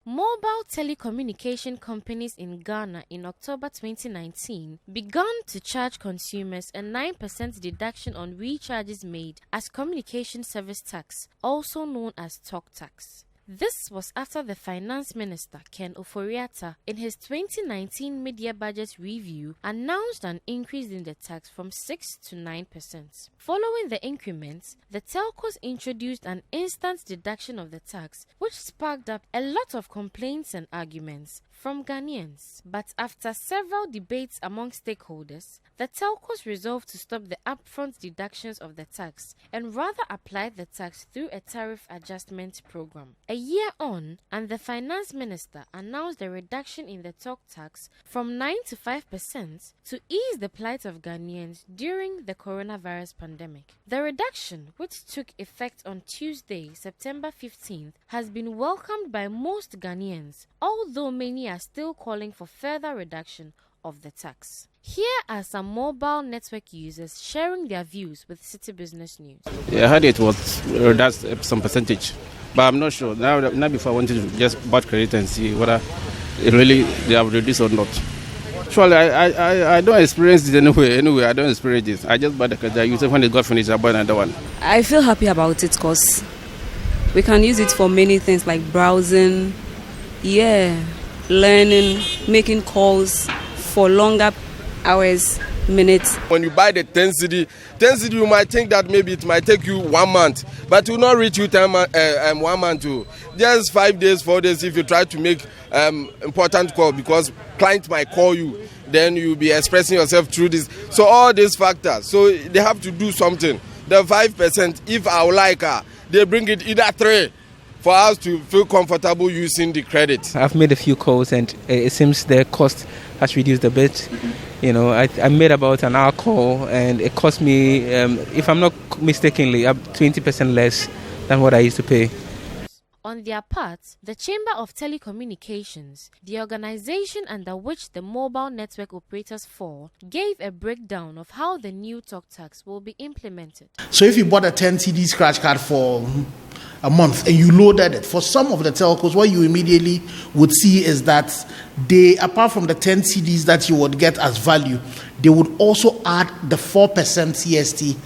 Mobile telecommunication companies in Ghana in October 2019 began to charge consumers a 9% deduction on recharges made as communication service tax, also known as talk tax. This was after the Finance Minister, Ken Ofori-Atta, in his 2019 media budget review, announced an increase in the tax from 6 to 9%. Following the increments, the telcos introduced an instant deduction of the tax, which sparked up a lot of complaints and arguments from Ghanaians. But after several debates among stakeholders, the telcos resolved to stop the upfront deductions of the tax and rather apply the tax through a tariff adjustment program. A year on, and the Finance Minister announced a reduction in the talk tax from 9 to 5% to ease the plight of Ghanaians during the coronavirus pandemic. The reduction, which took effect on Tuesday, September 15th, has been welcomed by most Ghanaians, although many are still calling for further reduction of the tax. Here are some mobile network users sharing their views with Citi Business News. Yeah, I heard it was that's some percentage, but I'm not sure. Now before I wanted to just buy credit and see whether it really they have reduced or not. Actually, I don't experience it anyway. I don't experience it. I just buy the credit. I use it when it got finished. I buy another one. I feel happy about it because we can use it for many things like browsing, learning, making calls for longer hours, minutes. When you buy the 10 Citi, you might think that maybe it might take you 1 month, but it will not reach you 1 month too. Just 5 days, 4 days if you try to make important call, because client might call you, then you'll be expressing yourself through this. So all these factors, so they have to do something. The 5%, if I would like, they bring it either 3 for us to feel comfortable using the credit. I've made a few calls and it seems the cost has reduced a bit. You know, I made about an hour call and it cost me, if I'm not mistakenly, up 20% less than what I used to pay. On their part, the Chamber of Telecommunications, the organization under which the mobile network operators fall, gave a breakdown of how the new talk tax will be implemented. So if you bought a 10 CD scratch card for a month and you loaded it, for some of the telcos, what you immediately would see is that they, apart from the 10 CDs that you would get as value, they would also add the 4% CST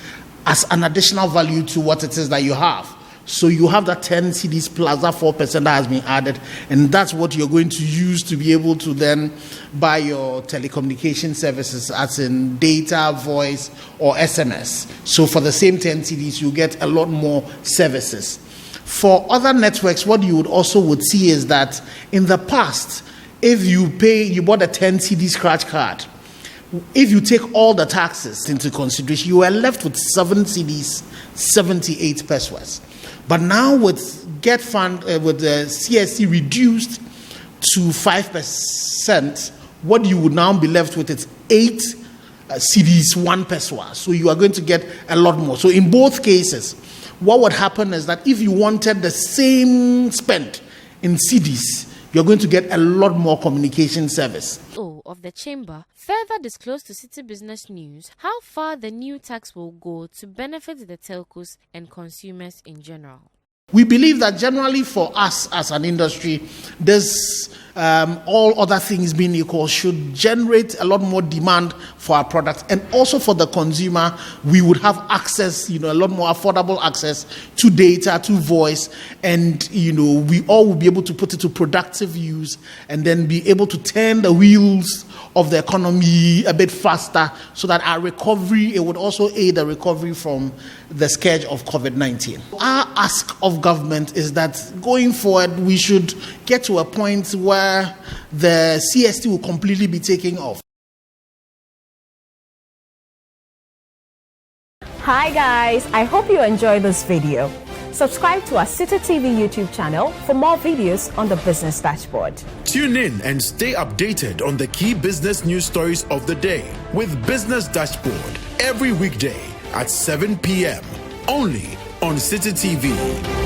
as an additional value to what it is that you have. So you have that 10 CDs plus that 4% that has been added, and that's what you're going to use to be able to then buy your telecommunication services, as in data, voice, or SMS. So for the same 10 CDs, you get a lot more services. For other networks, what you would see is that in the past, if you bought a 10 CD scratch card, if you take all the taxes into consideration, you are left with 7 CDs, 78 pesos. But now with Get Fund, with the CSC reduced to 5%, what you would now be left with is 8 CDs, 1 peso. So you are going to get a lot more. So in both cases, what would happen is that if you wanted the same spend in CDs, you're going to get a lot more communication service. Of the Chamber further disclosed to Citi Business News how far the new tax will go to benefit the telcos and consumers in general. We believe that generally for us as an industry, this, all other things being equal, should generate a lot more demand for our products. And also for the consumer, we would have access, a lot more affordable access to data, to voice. And, we all will be able to put it to productive use and then be able to turn the wheels of the economy a bit faster so that our recovery, it would also aid the recovery from the scourge of COVID-19. Our ask of government is that going forward, we should get to a point where the CST will completely be taking off. Hi guys, I hope you enjoyed this video. Subscribe to our Citi TV YouTube channel for more videos on the Business Dashboard. Tune in and stay updated on the key business news stories of the day with Business Dashboard every weekday at 7 p.m. only on Citi TV.